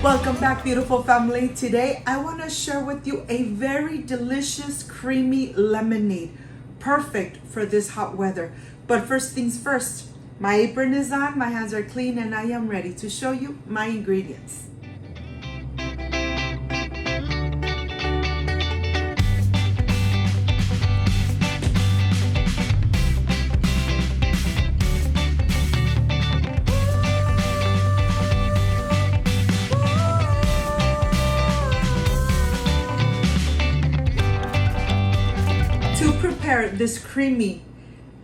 Welcome back, beautiful family. Today I want to share with you a very delicious creamy lemonade, perfect for this hot weather. But first things first, my apron is on, my hands are clean, and I am ready to show you my ingredients. To prepare this creamy,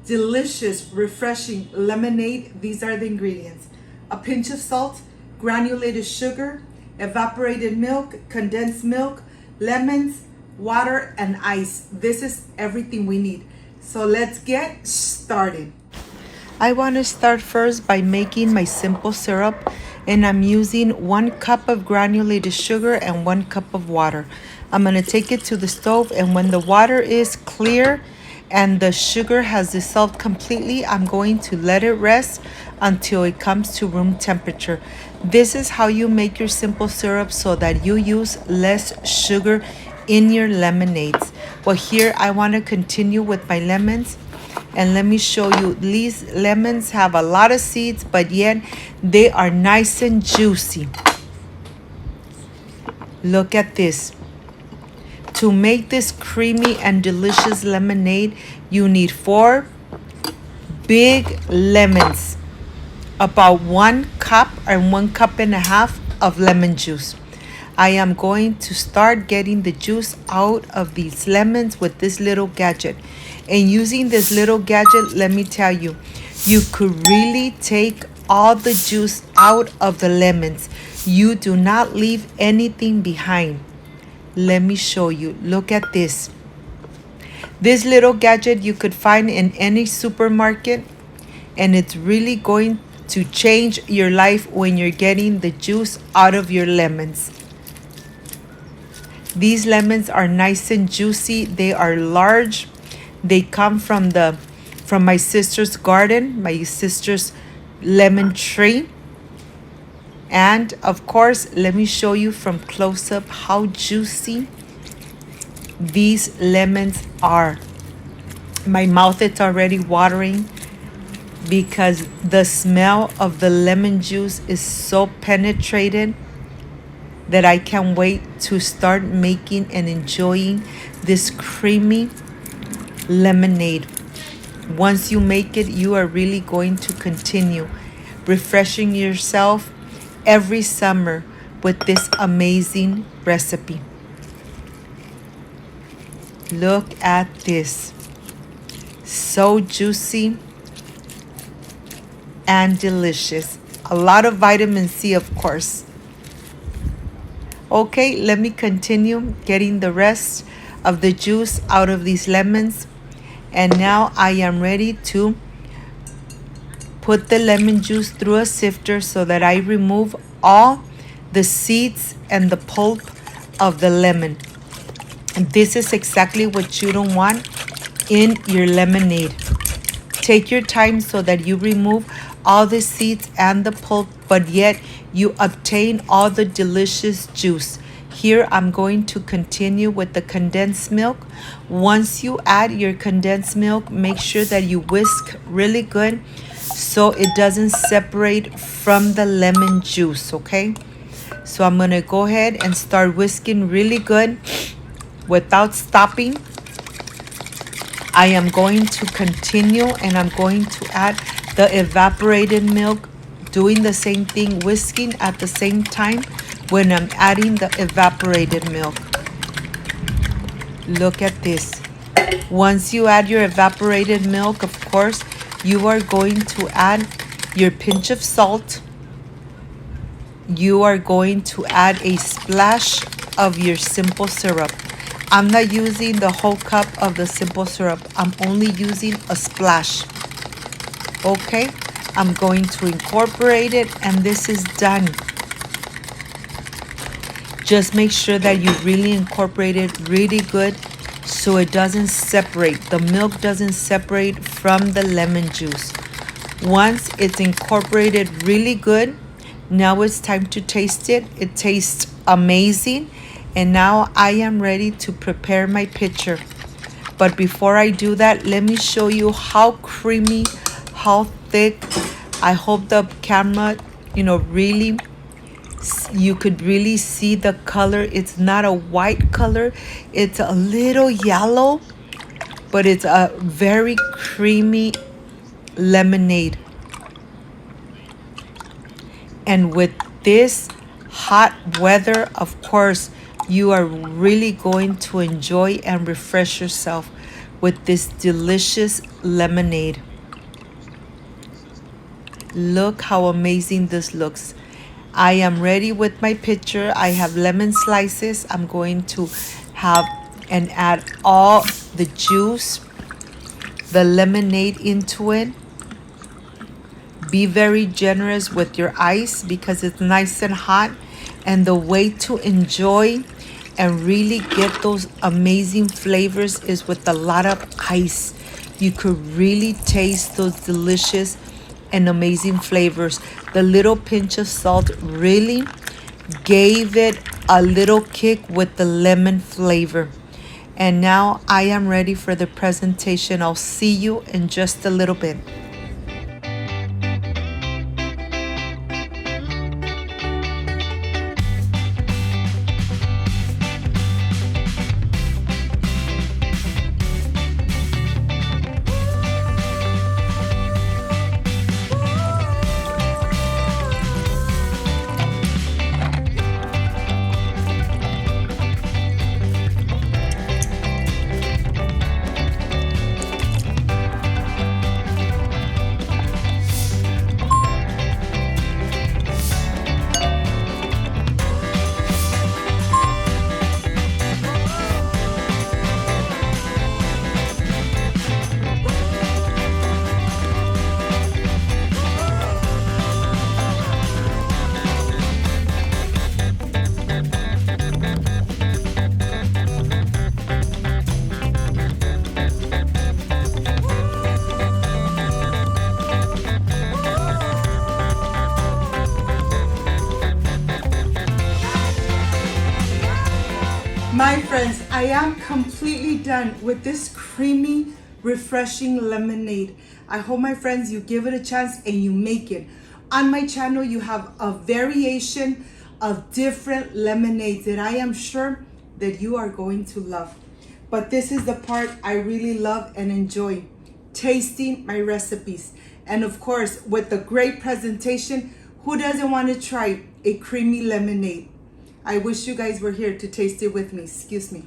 delicious, refreshing lemonade, these are the ingredients: a pinch of salt, granulated sugar, evaporated milk, condensed milk, lemons, water, and ice. This is everything we need. So let's get started. I want to start first by making my simple syrup, and I'm using 1 cup of granulated sugar and 1 cup of water. I'm going to take it to the stove, and when the water is clear and the sugar has dissolved completely, I'm going to let it rest until it comes to room temperature. This is how you make your simple syrup so that you use less sugar in your lemonades. Well, here I want to continue with my lemons. And let me show you, these lemons have a lot of seeds, but yet they are nice and juicy. Look at this. To make this creamy and delicious lemonade, you need 4 big lemons, about 1 cup and 1 cup and a half of lemon juice. I am going to start getting the juice out of these lemons with this little gadget. And using this little gadget, let me tell you, you could really take all the juice out of the lemons. You do not leave anything behind. Let me show you. Look at this. This little gadget you could find in any supermarket, and it's really going to change your life when you're getting the juice out of your lemons. These lemons are nice and juicy. They are large. They come from my sister's garden, my sister's lemon tree. And of course, let me show you from close up how juicy these lemons are. My mouth is already watering because the smell of the lemon juice is so penetrated that I can't wait to start making and enjoying this creamy lemonade. Once you make it, you are really going to continue refreshing yourself every summer with this amazing recipe. Look at this. So juicy and delicious. A lot of vitamin C, of course. Okay, let me continue getting the rest of the juice out of these lemons. And now I am ready to put the lemon juice through a sifter so that I remove all the seeds and the pulp of the lemon. And this is exactly what you don't want in your lemonade. Take your time so that you remove all the seeds and the pulp, but yet you obtain all the delicious juice. Here I'm going to continue with the condensed milk. Once you add your condensed milk, make sure that you whisk really good so it doesn't separate from the lemon juice, okay? So I'm gonna go ahead and start whisking really good without stopping. I am going to continue, and I'm going to add the evaporated milk, doing the same thing, whisking at the same time when I'm adding the evaporated milk. Look at this. Once you add your evaporated milk, of course, you are going to add your pinch of salt. You are going to add a splash of your simple syrup. I'm not using the whole cup of the simple syrup. I'm only using a splash. Okay, I'm going to incorporate it, and this is done. Just make sure that you really incorporate it really good so it doesn't separate. The milk doesn't separate from the lemon juice. Once it's incorporated really good, Now it's time to taste it. It tastes amazing. And now I am ready to prepare my pitcher. But before I do that, let me show you how creamy, how thick. I hope the camera, really, you could really see the color. It's not a white color. It's a little yellow, but it's a very creamy lemonade. And with this hot weather, of course, you are really going to enjoy and refresh yourself with this delicious lemonade. Look how amazing this looks. I am ready with my pitcher. I have lemon slices. I'm going to have and add all the juice, the lemonade into it. Be very generous with your ice because it's nice and hot. And the way to enjoy and really get those amazing flavors is with a lot of ice. You could really taste those delicious and amazing flavors. The little pinch of salt really gave it a little kick with the lemon flavor. And now I am ready for the presentation. I'll see you in just a little bit. My friends, I am completely done with this creamy, refreshing lemonade. I hope, my friends, you give it a chance and you make it. On my channel, you have a variation of different lemonades that I am sure that you are going to love. But this is the part I really love and enjoy, tasting my recipes. And of course, with the great presentation, who doesn't want to try a creamy lemonade? I wish you guys were here to taste it with me. Excuse me.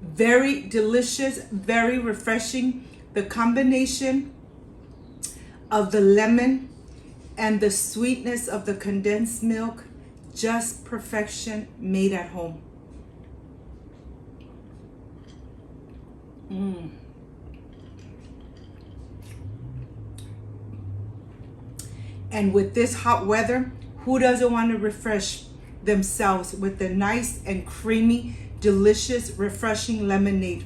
Very delicious, very refreshing. The combination of the lemon and the sweetness of the condensed milk, just perfection made at home. And with this hot weather, who doesn't want to refresh themselves with the nice and creamy, delicious, refreshing lemonade?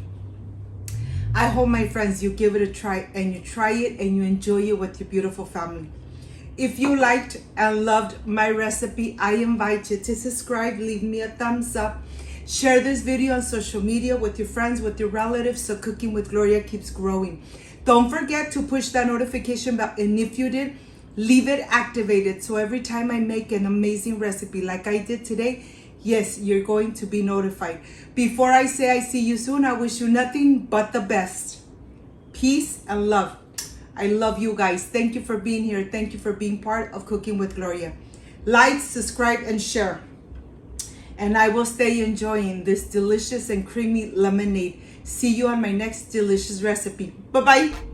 I hope, my friends, you give it a try and you try it and you enjoy it with your beautiful family. If you liked and loved my recipe, I invite you to subscribe, leave me a thumbs up, share this video on social media with your friends, with your relatives, so Cooking with Gloria keeps growing. Don't forget to push that notification bell, and if you did, leave it activated so every time I make an amazing recipe like I did today, yes, you're going to be notified. Before I say I see you soon, I wish you nothing but the best. Peace and love. I love you guys. Thank you for being here. Thank you for being part of Cooking with Gloria. Like, subscribe, and share. And I will stay enjoying this delicious and creamy lemonade. See you on my next delicious recipe. Bye-bye.